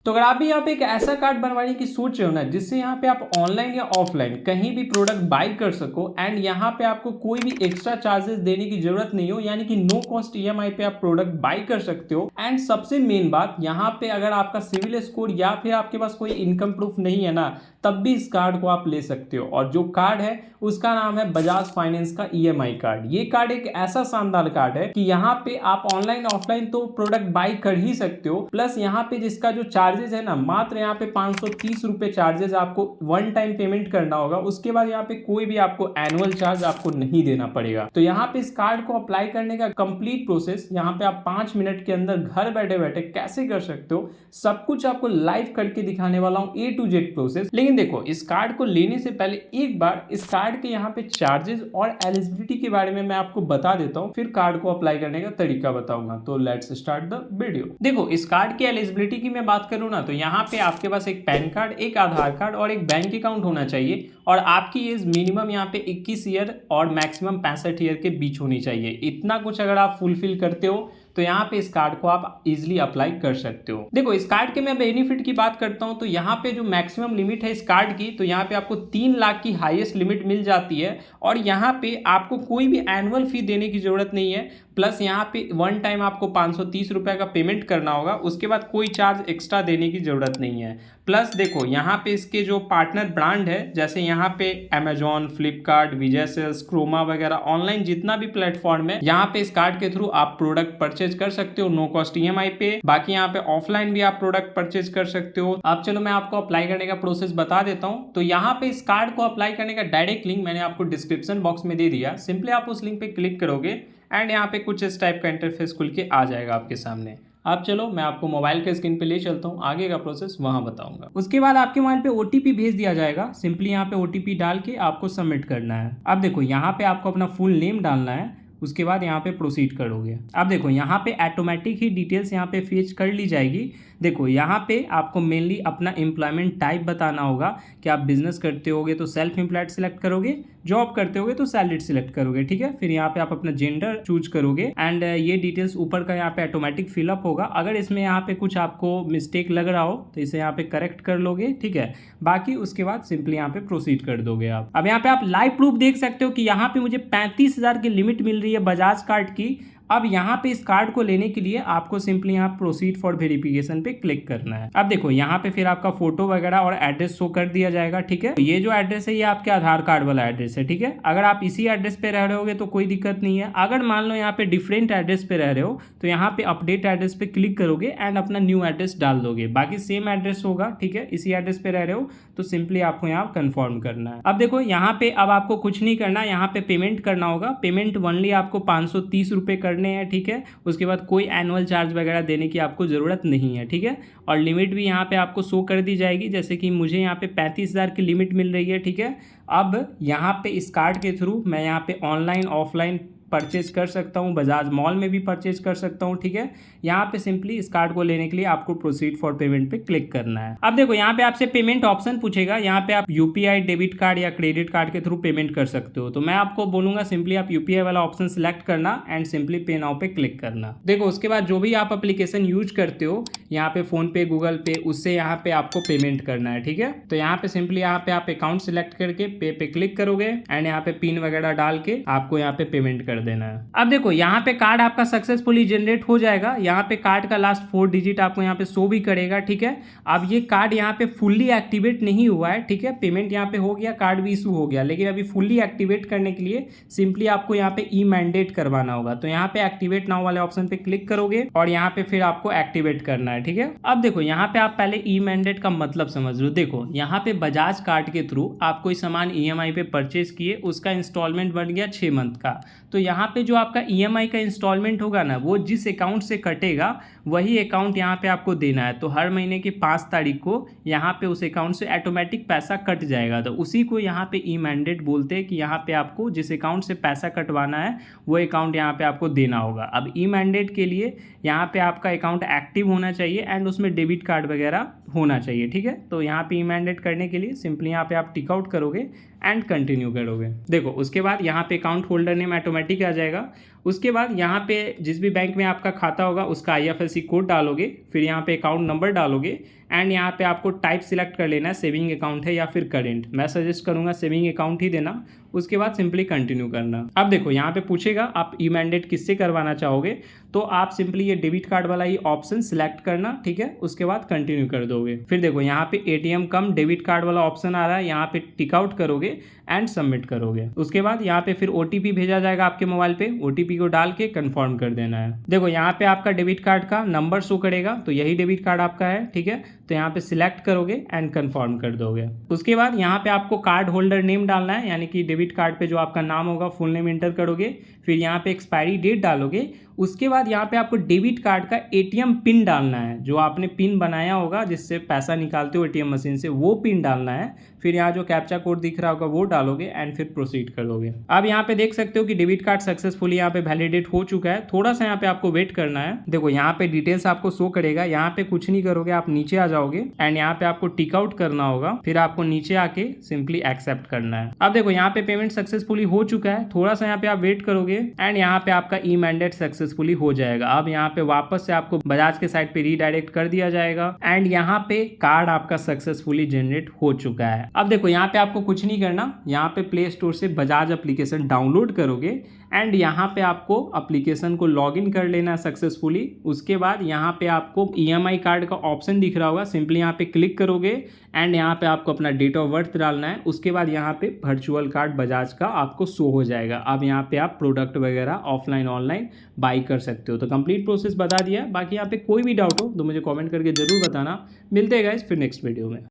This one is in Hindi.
तो अगर आप भी यहाँ पे एक ऐसा कार्ड बनवाने की सोच रहे हो ना, जिससे यहाँ पे आप ऑनलाइन या ऑफलाइन कहीं भी प्रोडक्ट बाई कर सको एंड यहाँ पे आपको कोई भी एक्स्ट्रा चार्जेस देने की जरूरत नहीं हो, यानी कि नो कॉस्ट ईएमआई पे आप प्रोडक्ट बाई कर सकते हो। एंड सबसे मेन बात यहाँ पे, अगर आपका सिविल स्कोर या फिर आपके पास कोई इनकम प्रूफ नहीं है ना, तब भी इस कार्ड को आप ले सकते हो। और जो कार्ड है उसका नाम है बजाज फाइनेंस का ईएमआई कार्ड। ये कार्ड एक ऐसा शानदार कार्ड है कि यहाँ पे आप ऑनलाइन ऑफलाइन तो प्रोडक्ट बाई कर ही सकते हो, प्लस यहाँ पे जिसका जो चार्जेस है ना, मात्र यहाँ पे 530 रुपए चार्जेस आपको वन टाइम पेमेंट करना होगा। उसके बाद यहाँ पे कोई भी आपको एनुअल चार्ज आपको नहीं देना पड़ेगा। तो यहाँ पे इस कार्ड को अप्लाई करने का कंप्लीट प्रोसेस यहाँ पे आप 5 मिनट के अंदर घर बैठे बैठे कैसे कर सकते हो, सब कुछ आपको लाइव करके दिखाने वाला हूँ, A to Z प्रोसेस। लेकिन देखो, इस कार्ड को लेने से पहले एक बार इस कार्ड के यहाँ पे चार्जेस और एलिजिबिलिटी के बारे में मैं आपको बता देता हूँ, फिर कार्ड को अप्लाई करने का तरीका बताऊंगा। तो लेट्स स्टार्ट द वीडियो। देखो, इस कार्ड की एलिजिबिलिटी की मैं बात करूँ ना, तो यहाँ पे आपके पास एक पैन कार्ड, एक आधार कार्ड और एक बैंक अकाउंट होना चाहिए। और आपकी एज मिनिमम यहाँ पे 21 ईयर और मैक्सिमम 65 ईयर के बीच होनी चाहिए। इतना कुछ अगर आप फुलफिल करते हो तो यहाँ पे इस कार्ड को आप इजीली अप्लाई कर सकते हो। देखो, इस कार्ड के मैं बेनिफिट की बात करता हूँ तो यहाँ पे जो मैक्सिमम लिमिट है इस कार्ड की, तो यहाँ पे आपको 3 लाख की हाईएस्ट लिमिट मिल जाती है। और यहाँ पे आपको कोई भी एनुअल फी देने की जरूरत नहीं है। प्लस यहाँ पे वन टाइम आपको 530 रुपये का पेमेंट करना होगा, उसके बाद कोई चार्ज एक्स्ट्रा देने की जरूरत नहीं है। प्लस देखो, यहाँ पे इसके जो पार्टनर ब्रांड है, जैसे यहाँ पे अमेजॉन, फ्लिपकार्ट, विजय सेल्स, क्रोमा वगैरह ऑनलाइन जितना भी प्लेटफॉर्म है, यहाँ पे इस कार्ड के थ्रू आप प्रोडक्ट परचेज कर सकते हो नो कॉस्ट ईएमआई पे। बाकी यहाँ पे ऑफलाइन भी आप प्रोडक्ट परचेज कर सकते हो। अब चलो मैं आपको अप्लाई करने का प्रोसेस बता देता हूँ। तो यहाँ पे इस कार्ड को अप्लाई करने का डायरेक्ट लिंक मैंने आपको डिस्क्रिप्शन बॉक्स में दे दिया। सिंपली आप उस लिंक पे क्लिक करोगे एंड यहाँ पे कुछ इस टाइप का इंटरफेस खुल के आ जाएगा आपके सामने। अब चलो मैं आपको मोबाइल के स्क्रीन पे ले चलता हूँ, आगे का प्रोसेस वहाँ बताऊंगा। उसके बाद आपके मोबाइल पे ओटीपी भेज दिया जाएगा। सिंपली यहाँ पे ओटीपी डाल के आपको सबमिट करना है। अब देखो, यहाँ पे आपको अपना फुल नेम डालना है, उसके बाद यहाँ पे प्रोसीड करोगे। अब देखो, यहाँ पे ऑटोमेटिक ही डिटेल्स यहाँ पे फेच कर ली जाएगी। देखो, यहाँ पे आपको मेनली अपना एम्प्लॉयमेंट टाइप बताना होगा कि आप बिजनेस करते होगे तो सेल्फ एम्प्लॉयड सिलेक्ट करोगे, जॉब करते होगे तो सैलरीड सिलेक्ट करोगे, ठीक है। फिर यहाँ पे आप अपना जेंडर चूज करोगे एंड ये डिटेल्स ऊपर का यहाँ पे ऑटोमेटिक फिलअप होगा। अगर इसमें यहाँ पे कुछ आपको मिस्टेक लग रहा हो तो इसे यहाँ पे करेक्ट कर लोगे, ठीक है। बाकी उसके बाद सिंपली यहाँ पे प्रोसीड कर दोगे आप। अब यहाँ पे आप लाइव प्रूफ देख सकते हो कि यहाँ पे मुझे 35,000 की लिमिट मिल रही है बजाज कार्ड की। अब यहाँ पे इस कार्ड को लेने के लिए आपको सिंपली यहाँ प्रोसीड फॉर वेरिफिकेशन पे क्लिक करना है। अब देखो, यहाँ पे फिर आपका फोटो वगैरह और एड्रेस शो कर दिया जाएगा, ठीक है। ये जो एड्रेस है ये आपके आधार कार्ड वाला एड्रेस है, ठीक है। अगर आप इसी एड्रेस पे रह रहे होगे तो कोई दिक्कत नहीं है। अगर मान लो यहाँ पे डिफरेंट एड्रेस पे रह रहे हो तो यहाँ पे अपडेट एड्रेस पे क्लिक करोगे एंड अपना न्यू एड्रेस डाल दोगे। बाकी सेम एड्रेस होगा, ठीक है। इसी एड्रेस पे रह रहे हो तो सिंपली आपको यहाँ कंफर्म करना है। अब देखो, यहाँ पे अब आपको कुछ नहीं करना, यहाँ पे पेमेंट करना होगा। पेमेंट ओनली आपको 530 रुपये करने हैं, ठीक है। उसके बाद कोई एनुअल चार्ज वगैरह देने की आपको ज़रूरत नहीं है, ठीक है। और लिमिट भी यहाँ पे आपको शो कर दी जाएगी, जैसे कि मुझे यहाँ पे 35,000 की लिमिट मिल रही है, ठीक है। अब यहाँ पे इस कार्ड के थ्रू मैं यहाँ पे ऑनलाइन ऑफलाइन परचेज कर सकता हूँ, बजाज मॉल में भी परचेज कर सकता हूँ, ठीक है। यहाँ पे सिंपली इस कार्ड को लेने के लिए आपको प्रोसीड फॉर पेमेंट पे क्लिक करना है। अब देखो, यहाँ पे आपसे पेमेंट ऑप्शन पूछेगा। यहाँ पे आप यूपीआई, डेबिट कार्ड या क्रेडिट कार्ड के थ्रू पेमेंट कर सकते हो। तो मैं आपको बोलूंगा सिंपली आप यूपीआई वाला ऑप्शन सिलेक्ट करना एंड सिंपली पे नाउ पे क्लिक करना। देखो, उसके बाद जो भी आप एप्लीकेशन यूज करते हो, यहाँ पे फोन पे, गूगल पे, उससे यहाँ पे आपको पेमेंट करना है, ठीक है। तो यहाँ पे सिंपली यहाँ पे आप अकाउंट सिलेक्ट करके पे क्लिक करोगे एंड यहाँ पे पिन वगैरह डाल के आपको यहाँ पे पेमेंट कर देना है। अब देखो, यहाँ पे कार्ड आपका सक्सेसफुली जनरेट हो जाएगा। यहाँ पे कार्ड का लास्ट 4 डिजिट आपको यहाँ पे शो भी करेगा, ठीक है। अब ये कार्ड यहाँ पे फुल्ली एक्टिवेट नहीं हुआ है, ठीक है। पेमेंट यहाँ पे हो गया, कार्ड भी इशू हो गया, लेकिन अभी फुल्ली एक्टिवेट करने के लिए सिंपली आपको यहाँ पे ई मैंडेट करवाना होगा। तो यहाँ पे एक्टिवेट नाउ वाले ऑप्शन पे क्लिक करोगे और यहाँ पे फिर आपको एक्टिवेट करना है, ठीक है। अब देखो, यहाँ पे आप पहले ई मैंडेट का मतलब समझ लो। देखो, यहाँ पे बजाज कार्ड के थ्रू आप कोई सामान ईएमआई पे परचेज किए, उसका इंस्टॉलमेंट बन गया 6 मंथ का। तो यहाँ पे जो आपका ईएमआई का इंस्टॉलमेंट होगा ना, वो जिस अकाउंट से कटेगा वही अकाउंट यहाँ पे आपको देना है। तो हर महीने की 5 तारीख को यहाँ पे उस अकाउंट से ऑटोमेटिक पैसा कट जाएगा। तो उसी को यहाँ पे ई मैंडेट बोलते हैं कि यहाँ पे आपको जिस अकाउंट से पैसा कटवाना है वो अकाउंट यहाँ पे आपको देना होगा। अब ई मैंडेट के लिए यहाँ पे आपका अकाउंट एक्टिव होना चाहिए एंड उसमें डेबिट कार्ड वगैरह होना चाहिए, ठीक है। तो यहाँ पे ई मैंडेट करने के लिए सिंपली यहाँ पे आप टिक आउट करोगे एंड कंटिन्यू करोगे। देखो, उसके बाद यहाँ पे अकाउंट होल्डर नेम ऑटोमेटिक आ जाएगा उसके बाद यहाँ पे जिस भी बैंक में आपका खाता होगा उसका IFSC कोड डालोगे, फिर यहाँ पे अकाउंट नंबर डालोगे एंड यहाँ पे आपको टाइप सिलेक्ट कर लेना है, सेविंग अकाउंट है या फिर करेंट। मैं सजेस्ट करूँगा सेविंग अकाउंट ही देना। उसके बाद सिंपली कंटिन्यू करना। अब देखो यहाँ पे पूछेगा आप ई मैंडेट किससे करवाना चाहोगे, तो आप सिंपली ये डेबिट कार्ड वाला ही ऑप्शन सिलेक्ट करना, ठीक है। उसके बाद कंटिन्यू कर दोगे। फिर देखो यहाँ पे ATM कम डेबिट कार्ड वाला ऑप्शन आ रहा है, यहाँ पे टिक आउट करोगे एंड सबमिट करोगे। उसके बाद यहाँ पे फिर OTP भेजा जाएगा आपके मोबाइल पे, OTP को डाल के कंफर्म कर देना है। देखो यहाँ पे आपका डेबिट कार्ड का नंबर शो करेगा, तो यही डेबिट कार्ड आपका है, ठीक है। तो यहाँ पे सिलेक्ट करोगे एंड कंफर्म कर दोगे। उसके बाद यहाँ पे आपको कार्ड होल्डर नेम डालना है, यानी कि डेबिट कार्ड पे जो आपका नाम होगा फुल नेम एंटर करोगे, फिर यहाँ पे एक्सपायरी डेट डालोगे। उसके बाद यहाँ पे आपको डेबिट कार्ड का ATM पिन डालना है, जो आपने पिन बनाया होगा जिससे पैसा निकालते हो ATM मशीन से, वो पिन डालना है। फिर यहाँ जो कैप्चा कोड दिख रहा होगा वो डालोगे एंड फिर प्रोसीड करोगे। अब यहाँ पे देख सकते हो कि डेबिट कार्ड सक्सेसफुली यहाँ पे वैलिडेट हो चुका है। थोड़ा सा यहाँ पे आपको वेट करना है। देखो यहाँ पे डिटेल्स आपको शो करेगा, यहाँ पे कुछ नहीं करोगे, आप नीचे आ जाओगे एंड यहाँ पे आपको टिक आउट करना होगा, फिर आपको नीचे आके सिंपली एक्सेप्ट करना है। अब देखो यहाँ पे पेमेंट सक्सेसफुली हो चुका है, थोड़ा सा यहाँ पे आप वेट करोगे एंड यहाँ पे आपका ई मैंडेट सक्सेसफुली हो जाएगा। अब यहाँ पे वापस से आपको बजाज के साइट पे रीडायरेक्ट कर दिया जाएगा एंड यहाँ पे कार्ड आपका सक्सेसफुली जनरेट हो चुका है। अब देखो यहाँ पे आपको कुछ नहीं करना, यहाँ पे प्ले स्टोर से बजाज एप्लीकेशन डाउनलोड करोगे एंड यहाँ पे आपको एप्लीकेशन को लॉगिन कर लेना है सक्सेसफुली। उसके बाद यहाँ पे आपको EMI कार्ड का ऑप्शन दिख रहा होगा, सिंपली यहाँ पे क्लिक करोगे एंड यहाँ पे आपको अपना डेट ऑफ बर्थ डालना है। उसके बाद यहाँ पे वर्चुअल कार्ड बजाज का आपको शो हो जाएगा। अब यहाँ पे आप प्रोडक्ट वगैरह ऑफलाइन ऑनलाइन बाई कर सकते हो। तो कंप्लीट प्रोसेस बता दिया। बाकी यहाँ पे कोई भी डाउट हो तो मुझे कमेंट करके जरूर बताना। मिलते हैं गाइस फिर नेक्स्ट वीडियो में।